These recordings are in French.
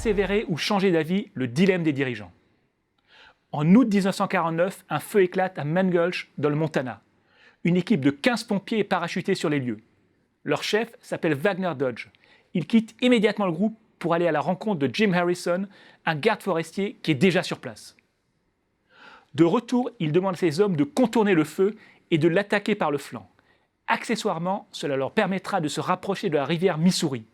persévérer ou changer d'avis, le dilemme des dirigeants. En août 1949, un feu éclate à Mangulch, dans le Montana. Une équipe de 15 pompiers est parachutée sur les lieux. Leur chef s'appelle Wagner Dodge. Il quitte immédiatement le groupe pour aller à la rencontre de Jim Harrison, un garde forestier qui est déjà sur place. De retour, il demande à ses hommes de contourner le feu et de l'attaquer par le flanc. Accessoirement, cela leur permettra de se rapprocher de la rivière Missouri.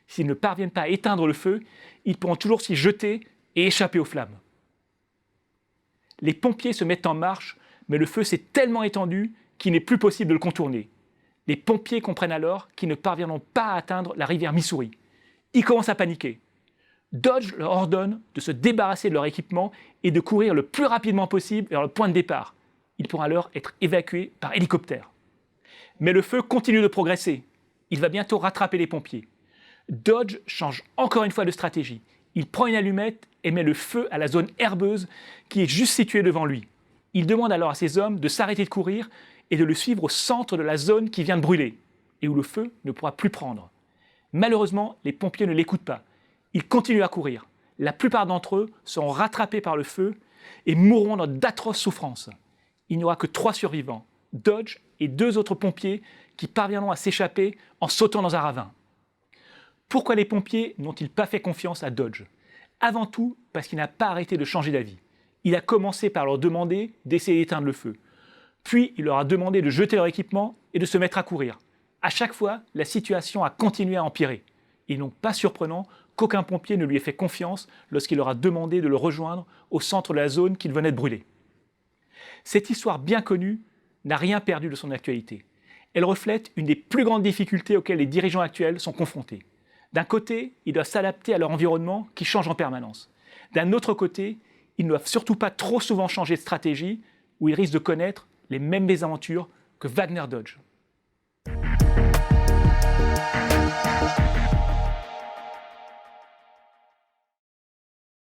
S'ils ne parviennent pas à éteindre le feu, ils pourront toujours s'y jeter et échapper aux flammes. Les pompiers se mettent en marche, mais le feu s'est tellement étendu qu'il n'est plus possible de le contourner. Les pompiers comprennent alors qu'ils ne parviendront pas à atteindre la rivière Missouri. Ils commencent à paniquer. Dodge leur ordonne de se débarrasser de leur équipement et de courir le plus rapidement possible vers le point de départ. Ils pourront alors être évacués par hélicoptère. Mais le feu continue de progresser. Il va bientôt rattraper les pompiers. Dodge change encore une fois de stratégie. Il prend une allumette et met le feu à la zone herbeuse qui est juste située devant lui. Il demande alors à ses hommes de s'arrêter de courir et de le suivre au centre de la zone qui vient de brûler et où le feu ne pourra plus prendre. Malheureusement, les pompiers ne l'écoutent pas. Ils continuent à courir. La plupart d'entre eux seront rattrapés par le feu et mourront dans d'atroces souffrances. Il n'y aura que 3 survivants, Dodge et 2 autres pompiers qui parviendront à s'échapper en sautant dans un ravin. Pourquoi les pompiers n'ont-ils pas fait confiance à Dodge? Avant tout parce qu'il n'a pas arrêté de changer d'avis. Il a commencé par leur demander d'essayer d'éteindre le feu. Puis il leur a demandé de jeter leur équipement et de se mettre à courir. À chaque fois, la situation a continué à empirer. Il n'est donc pas surprenant qu'aucun pompier ne lui ait fait confiance lorsqu'il leur a demandé de le rejoindre au centre de la zone qu'il venait de brûler. Cette histoire bien connue n'a rien perdu de son actualité. Elle reflète une des plus grandes difficultés auxquelles les dirigeants actuels sont confrontés. D'un côté, ils doivent s'adapter à leur environnement qui change en permanence. D'un autre côté, ils ne doivent surtout pas trop souvent changer de stratégie ou ils risquent de connaître les mêmes mésaventures que Wagner Dodge.